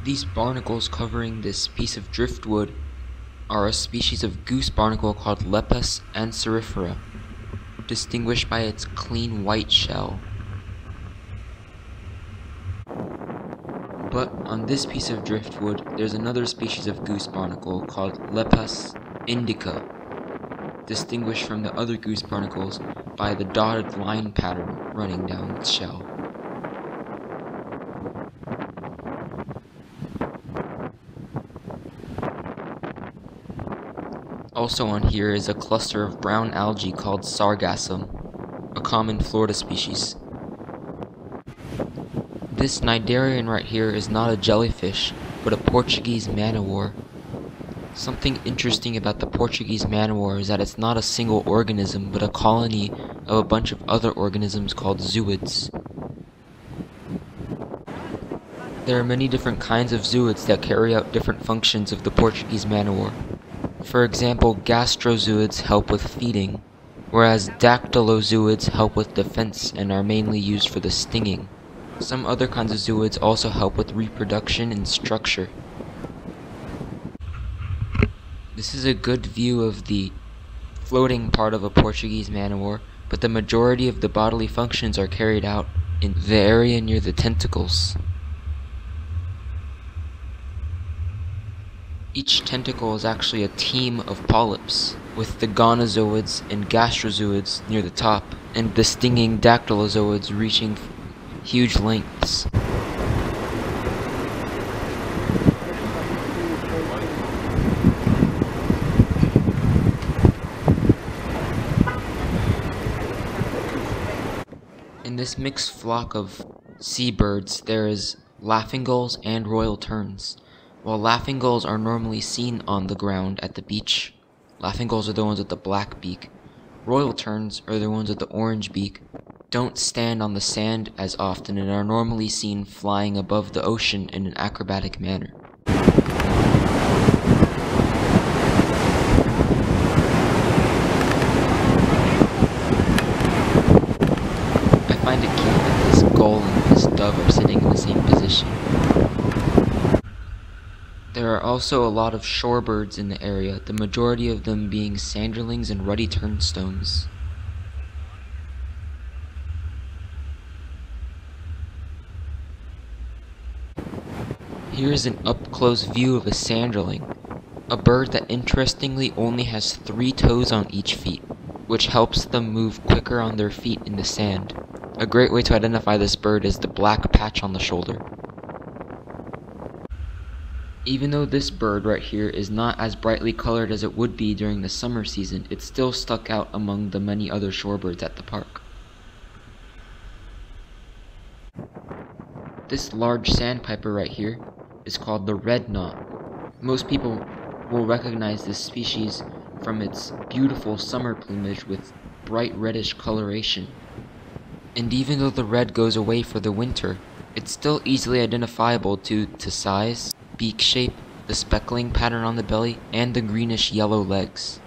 These barnacles covering this piece of driftwood are a species of goose barnacle called Lepus anseriifera, distinguished by its clean white shell. But on this piece of driftwood, there's another species of goose barnacle called Lepus indica, distinguished from the other goose barnacles by the dotted line pattern running down its shell. Also on here is a cluster of brown algae called sargassum, a common Florida species. This cnidarian right here is not a jellyfish, but a Portuguese man-o-war. Something interesting about the Portuguese man-o-war is that it's not a single organism, but a colony of a bunch of other organisms called zooids. There are many different kinds of zooids that carry out different functions of the Portuguese man-o-war. For example, gastrozooids help with feeding, whereas dactylozooids help with defense and are mainly used for the stinging. Some other kinds of zooids also help with reproduction and structure. This is a good view of the floating part of a Portuguese man-o-war, but the majority of the bodily functions are carried out in the area near the tentacles. Each tentacle is actually a team of polyps, with the gonozooids and gastrozooids near the top, and the stinging dactylozooids reaching huge lengths. In this mixed flock of seabirds, there is laughing gulls and royal terns. While laughing gulls are normally seen on the ground at the beach, laughing gulls are the ones with the black beak. Royal terns are the ones with the orange beak, don't stand on the sand as often and are normally seen flying above the ocean in an acrobatic manner. I find it cute that this gull and this dove are sitting in the same position. There are also a lot of shorebirds in the area, the majority of them being sanderlings and ruddy turnstones. Here is an up-close view of a sanderling, a bird that interestingly only has 3 toes on each feet, which helps them move quicker on their feet in the sand. A great way to identify this bird is the black patch on the shoulder. Even though this bird right here is not as brightly colored as it would be during the summer season, it still stuck out among the many other shorebirds at the park. This large sandpiper right here is called the red knot. Most people will recognize this species from its beautiful summer plumage with bright reddish coloration. And even though the red goes away for the winter, it's still easily identifiable due to size, beak shape, the speckling pattern on the belly, and the greenish yellow legs.